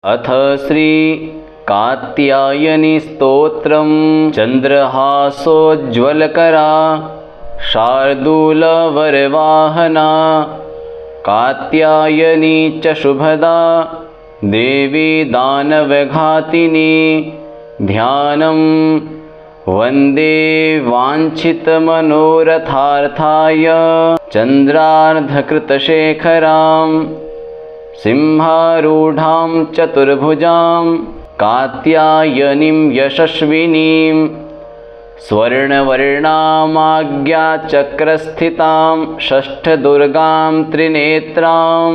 अथ श्री कात्यायनी स्तोत्रम। चंद्रहासोज्ज्वलकरा शार्दूलवरवाहना कात्यायनी च शुभदा देवी दानवघातिनी। ध्यानं वन्दे वाञ्छितमनोरथार्थाय चन्द्रार्धकृतशेखरां सिंहारूढां चतुर्भुजां कात्यायनीं यशस्विनीं। स्वर्णवर्णामाज्ञाचक्रस्थितां षष्ठदुर्गां त्रिनेत्रां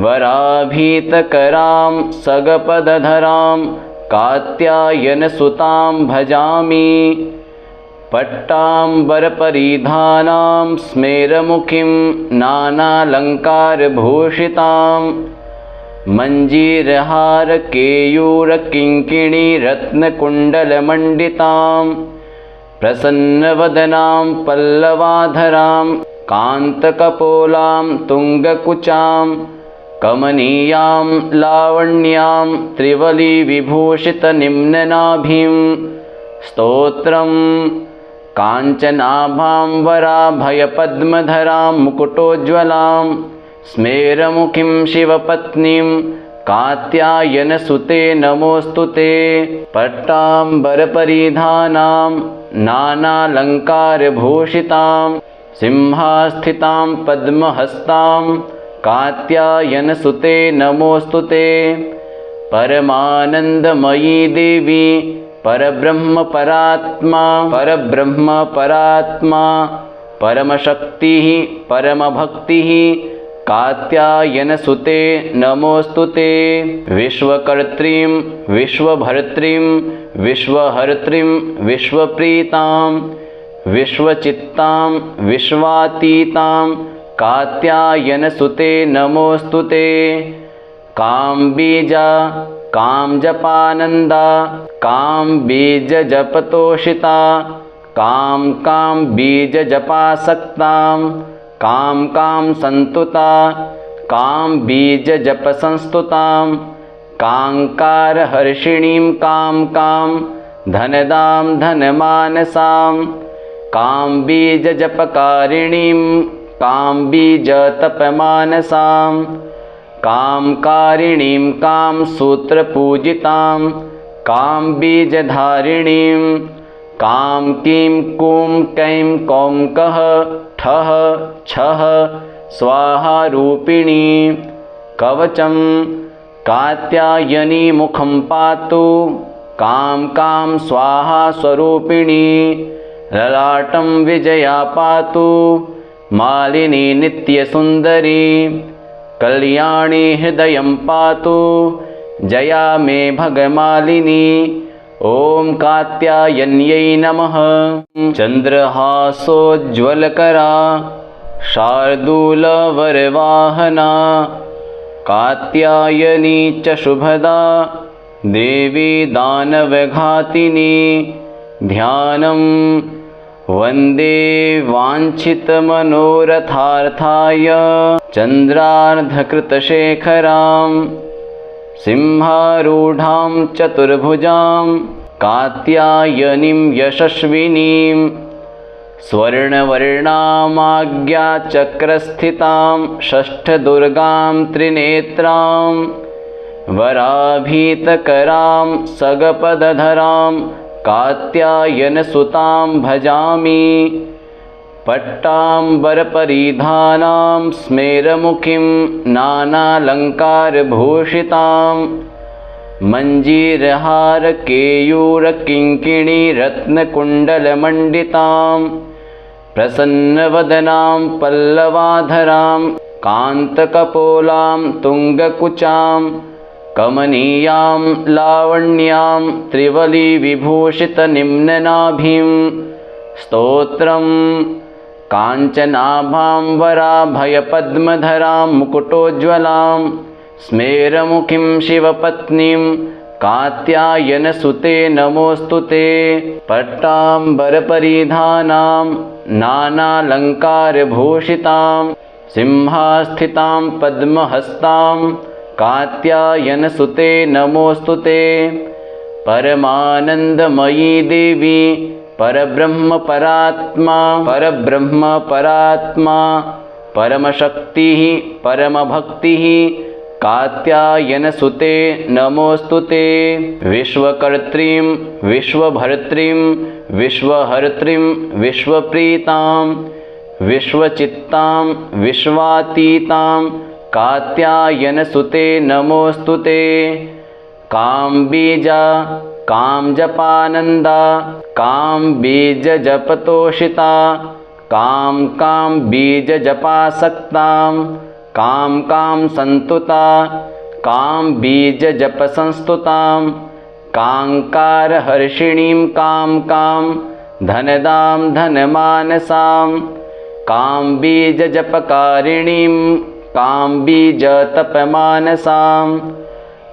वराभीतकरां सगपदधरां कात्यायनसुतां भजामि। पट्टाम्बरपरिधानां स्मेरमुखीं नानालङ्कारभूषितां मञ्जीरहारकेयूरकिङ्किणीरत्नकुण्डलमण्डितां प्रसन्नवदनां पल्लवाधरां कान्तकपोलां तुङ्गकुचां कमनीयां लावण्यां त्रिवलिविभूषितनिम्ननाभिं। स्तोत्रम् काञ्चनाभाम्बराभयपद्मधरां मुकुटोज्ज्वलां स्मेरमुखीं शिवपत्नीं कात्यायनसुते नमोऽस्तुते। पट्टाम्बरपरिधानां नानालङ्कारभूषितां सिंहास्थितां पद्महस्तां कात्यायनसुते नमोऽस्तुते। परमानन्दमयी देवी परब्रह्म परात्मा परमशक्तिः परमभक्तिः कात्यायनसुते नमोऽस्तुते। विश्वकर्त्रीं विश्वभर्त्रीं विश्वहर्त्रीं विश्वप्रीतां विश्वचित्तां विश्वातीतां कात्यायनसुते नमोऽस्तुते। काम्बीजा कामजपानन्दा कामबीजजपतोषिता कामबीजजपासक्तां कामसंस्तुता कामबीजजपसंस्तुतां काङ्कारहर्षिणीं कां धनदां धनमानसां कामबीजजपकारिणीं कामबीजतपमानसां कामकारिणीं कामसूत्रपूजितां कामबीजधारिणीं कामकीं कूं कैं कौं कः ठः छः स्वाहारूपिणी। कवचं कात्यायनी मुखं पातु कां स्वाहा स्वरूपिणी। ललाटं विजया पातु मालिनी नित्यसुन्दरी। कल्याणी हृदयं पातु जया मे भगमालिनी। ॐ कात्यायन्यै नमः। चन्द्रहासोज्ज्वलकरा शार्दूलवरवाहना कात्यायनी च शुभदा देवी दानवघातिनी। ध्यानं वन्दे वाञ्छितमनोरथार्थाय चन्द्रार्धकृतशेखरां सिंहारूढां चतुर्भुजां कात्यायनीं यशस्विनीं। स्वर्णवर्णामाज्ञाचक्रस्थितां षष्ठदुर्गां त्रिनेत्रां वराभीतकरां सगपदधरां कात्यायनसुतां भजामि। पट्टाम्बरपरिधानां स्मेरमुखीं नानालङ्कारभूषितां मञ्जीरहारकेयूरकिङ्किणीरत्नकुण्डलमण्डितां प्रसन्नवदनां पल्लवाधरां कान्तकपोलां तुङ्गकुचां कमनीयां लावण्यां त्रिवलिविभूषितनिम्ननाभिं। स्तोत्रम् काञ्चनाभाम्बराभयपद्मधरां मुकुटोज्ज्वलां स्मेरमुखीं शिवपत्नीं कात्यायनसुते नमोऽस्तुते। पट्टाम्बरपरिधानां नानालङ्कारभूषितां सिंहास्थितां पद्महस्तां कात्यायनसुते नमोऽस्तुते। परमानन्दमयी देवी परब्रह्म परात्मा परमशक्तिः परमभक्तिः कात्यायनसुते नमोऽस्तुते। विश्वकर्त्रीं विश्वभर्त्रीं विश्वहर्त्रीं विश्वप्रीतां विश्वचित्तां विश्वातीतां कात्यायनसुते नमोऽस्तुते। कामबीजा कामजपानन्दा कामबीजजपतोषिता कामबीजजपासक्तां कामसंस्तुता कामबीजजपसंस्तुतां काङ्कारहर्षिणीं कामकां धनदां धनमानसां कामबीजजपकारिणीं कामबीजतपमानसां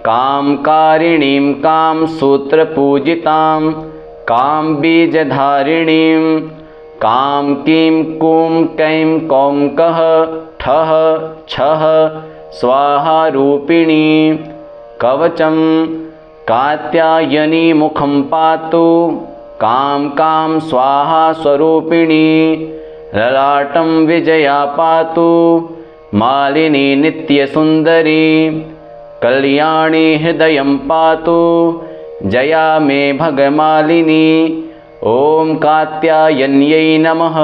कामकारिणीं कामसूत्रपूजितां कामबीजधारिणीं कां कीं कूं कैं कौं कः ठः छः स्वाहारूपिणी। कवचं कात्यायनी मुखं पातु कां स्वाहा स्वरूपिणी। ललाटं विजया पातु मालिनी नित्यसुन्दरी। कल्याणी हृदयं पातु जया मे भगमालिनी। ॐ कात्यायन्यै नमः।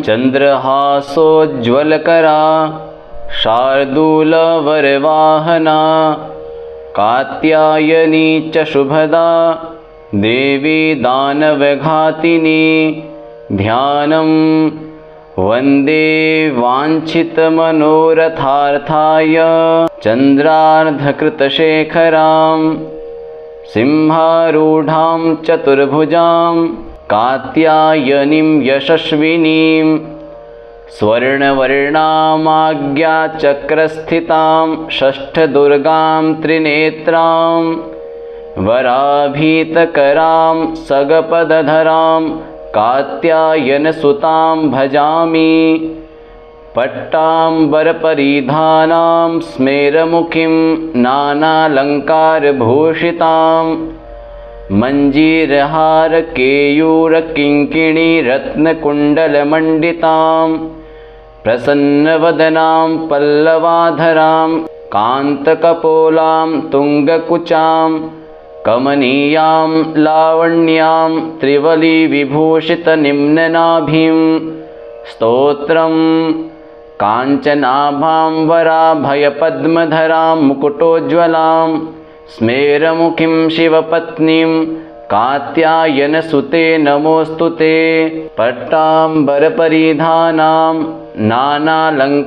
चन्द्रहासोज्ज्वलकरा शार्दूलवरवाहना कात्यायनी च शुभदा देवी दानवघातिनी। ध्यानं वन्दे वाञ्छितमनोरथार्थाय चन्द्रार्धकृतशेखरां सिंहारूढां चतुर्भुजां कात्यायनीं यशस्विनीं। स्वर्णवर्णामाज्ञाचक्रस्थितां षष्ठदुर्गां त्रिनेत्रां वराभीतकरां सगपदधरां कात्यायनसुतां भजामि। पट्टाम्बरपरिधानां स्मेरमुखीं नानालङ्कारभूषितां मञ्जीरहारकेयूरकिङ्किणीरत्नकुण्डलमण्डितां प्रसन्नवदनां पल्लवाधरां कान्तकपोलां तुङ्गकुचां कमनीयां लावण्यां त्रिवलिविभूषितनिम्ननाभिं। स्तोत्रं काञ्चनाभां वराभयपद्मधरां मुकुटोज्ज्वलां स्मेरमुखीं शिवपत्नीं कात्यायनसुते नमोऽस्तुते। पट्टाम्बरपरिधानां नानालङ्कारभूषितां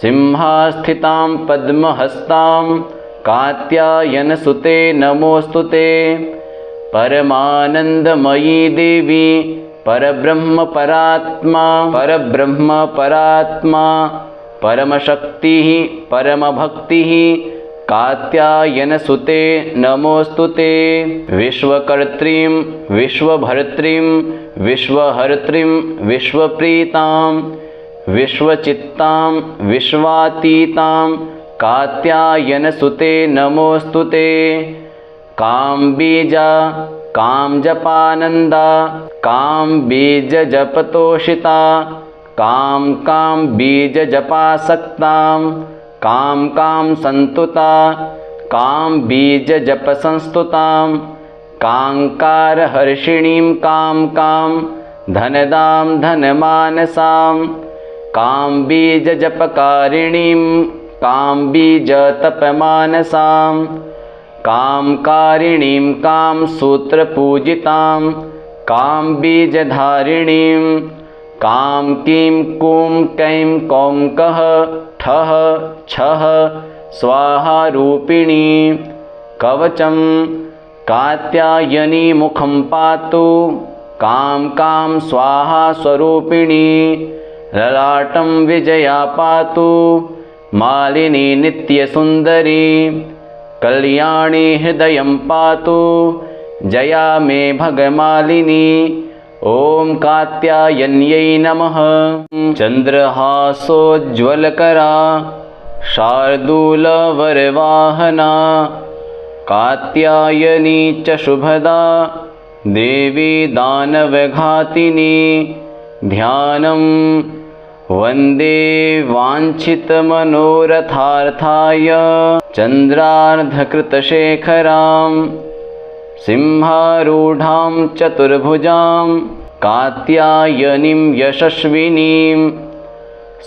सिंहास्थितां पद्महस्तां कात्यायनसुते नमोऽस्तुते। परमानन्दमयी देवी परब्रह्म परात्मा परमशक्तिः परमभक्तिः कात्यायनसुते नमोऽस्तुते। विश्वकर्त्रीं विश्वभर्त्रीं विश्वहर्त्रीं विश्वप्रीतां विश्वचित्तां विश्वातीतां कात्यायनसुते नमोऽस्तुते। कामबीजा कामजपानन्दा कामबीजजपतोषिता कामबीजजपासक्तां कामसंस्तुता कामबीजजपसंस्तुतां काङ्कारहर्षिणीं कामकां धनदां धनमानसां कामबीजजपकारिणीं कामबीजतपमानसां कामकारिणीं कामसूत्रपूजितां कामबीजधारिणीं कां कीं कूं कैं कौं कः ठः छः स्वाहारूपिणी। कवचं कात्यायनी मुखं पातु कां स्वाहा स्वरूपिणी। ललाटं विजया पातु मालिनी नित्यसुन्दरी। कल्याणी हृदयं पातु जया मे भगमालिनी। ॐ कात्यायन्यै नमः। चन्द्रहासोज्ज्वलकरा शार्दूलवरवाहना कात्यायनी च शुभदा देवी दानवघातिनी ध्यानं वन्दे वाञ्छितमनोरथार्थाय चन्द्रार्धकृतशेखरां सिंहारूढां चतुर्भुजां कात्यायनीं यशस्विनीं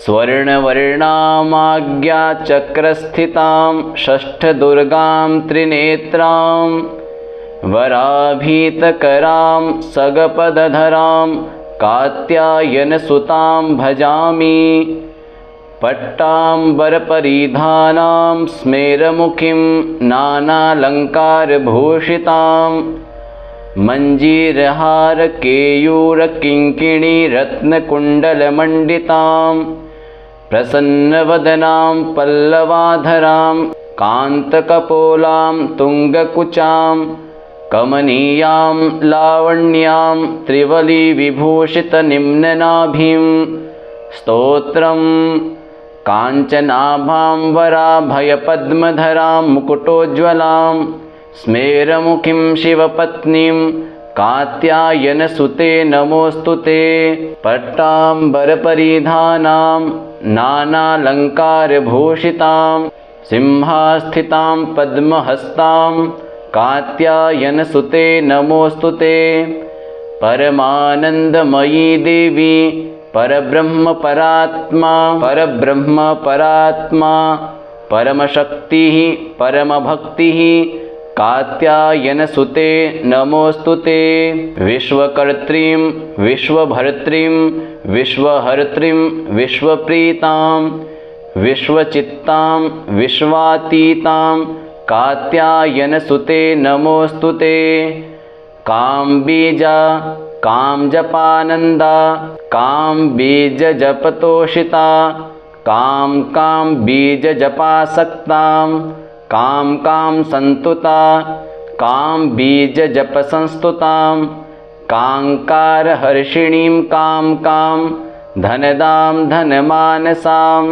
स्वर्णवर्णामाज्ञाचक्रस्थितां षष्ठदुर्गां त्रिनेत्रां वराभीतकरां सगपदधरां कात्यायनसुतां भजामि पट्टाम्बरपरिधानां स्मेरमुखीं नानालङ्कारभूषितां मञ्जीरहारकेयूरकिङ्किणीरत्नकुण्डलमण्डितां प्रसन्नवदनां पल्लवाधरां कान्तकपोलां तुङ्गकुचां कमनीयां लावण्यां त्रिवलिविभूषितनिम्ननाभिं स्तोत्रं काञ्चनाभां वराभयपद्मधरां मुकुटोज्ज्वलां स्मेरमुखीं शिवपत्नीं कात्यायनसुते नमोऽस्तुते पट्टाम्बरपरिधानां नानालङ्कारभूषितां सिंहास्थितां पद्महस्तां कात्यायनसुते नमोऽस्तुते परमानन्दमयी देवी परब्रह्मपरात्मा परमशक्तिः परमभक्तिः कात्यायनसुते नमोऽस्तुते विश्वकर्त्रीं विश्वभर्त्रीं विश्वहर्त्रीं विश्वप्रीतां विश्वचित्तां विश्वातीतां कात्यायनसुते नमोऽस्तुते काम्बीजा कामजपानन्दा काम्बीजजपतोषिता बीजजपासक्तां कां सन्तुता बीजजपसंस्तुतां काङ्कारहर्षिणीं कां धनदां धनमानसां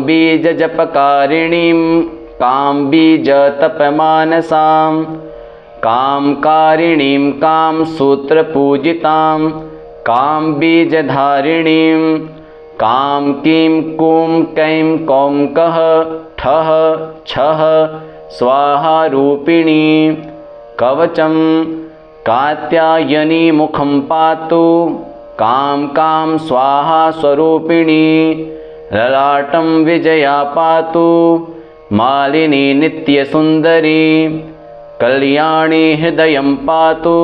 बीजजपकारिणीं बीजतपमानसां कामकारिणीं सूत्रपूजितां बीजधारिणीं कीं कूं कैं कौं कः ठः छः स्वाहारूपिणी कवचं कात्यायनी मुखं पातु कां स्वाहा स्वरूपिणी ललाटं विजया पातु मालिनी नित्यसुन्दरी कल्याणी हृदयं पातु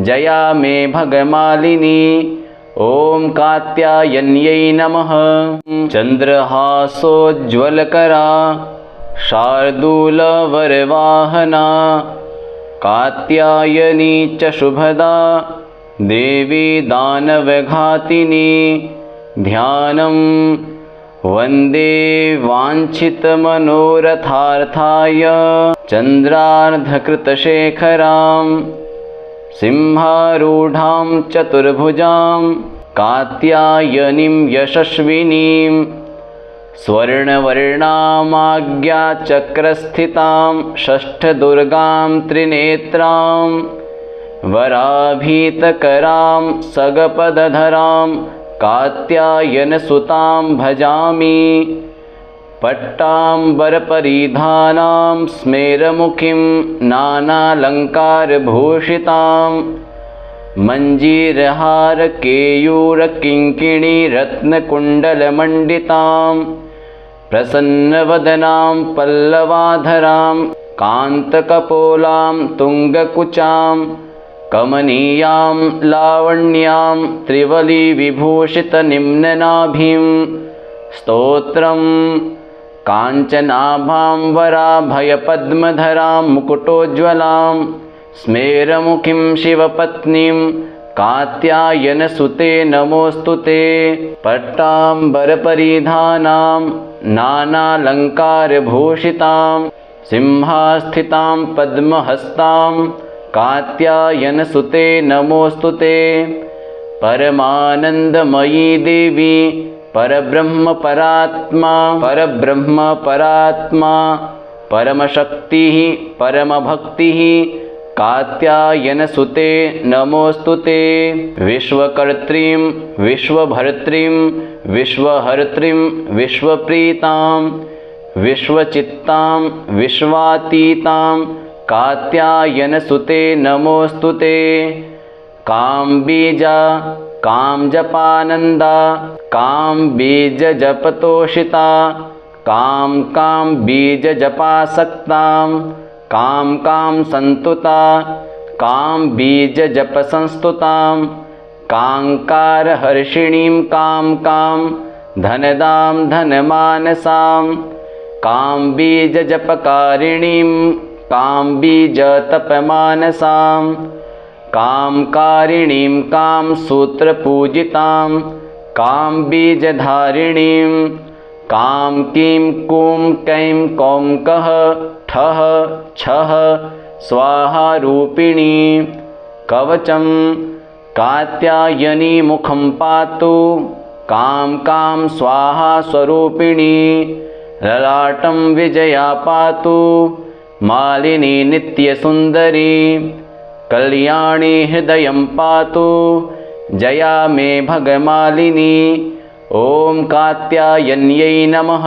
जया मे भगमालिनी ॐ कात्यायन्यै नमः। चन्द्रहासोज्ज्वलकरा शार्दूलवरवाहना कात्यायनी च शुभदा देवी दानवघातिनी ध्यानं वन्दे वाञ्छितमनोरथार्थाय चन्द्रार्धकृतशेखरां सिंहारूढां चतुर्भुजां कात्यायनीं यशस्विनीं स्वर्णवर्णामाज्ञाचक्रस्थितां षष्ठदुर्गां त्रिनेत्रां वराभीतकरां सगपदधरां कात्यायनसुतां भजामि पट्टाम्बरपरिधानां स्मेरमुखीं नानालङ्कारभूषितां मञ्जीरहारकेयूरकिङ्किणीरत्नकुण्डलमण्डितां प्रसन्नवदनां पल्लवाधरां कान्तकपोलां तुङ्गकुचां कमनीयां लावण्यां त्रिवलिविभूषितनिम्ननाभिं स्तोत्रं काञ्चनाभां वराभयपद्मधरां मुकुटोज्ज्वलां स्मेरमुखीं शिवपत्नीं कात्यायनसुते नमोऽस्तुते पट्टाम्बरपरिधानां नानालङ्कारभूषितां सिंहास्थितां पद्महस्तां कात्यायनसुते नमोऽस्तुते परमानन्दमयी देवी परब्रह्म परात्मा परमशक्तिः परमभक्तिः कात्यायनसुते नमोऽस्तुते। विश्वकर्त्रीं विश्वभर्त्रीं विश्वहर्त्रीं विश्वप्रीतां विश्वचित्तां विश्वातीतां कात्यायनसुते नमोऽस्तुते। कामबीजा कामजपानन्दा कामबीजजपतोषिता कामबीजजपासक्तां कामसंस्तुता कामबीजजपसंस्तुतां काङ्कारहर्षिणीं कामकां धनदां धनमानसां कामबीजजपकारिणीं कामबीजतपमानसां कामकारिणीं कामसूत्रपूजितां कामबीजधारिणीं कां कीं कूं कैं कौं कः ठः छः स्वाहारूपिणी। कवचं कात्यायनी मुखं पातु कां स्वाहा स्वरूपिणी। ललाटं विजया पातु मालिनी नित्यसुन्दरी। कल्याणी हृदयं पातु जया मे भगमालिनी। ॐ कात्यायन्यै नमः।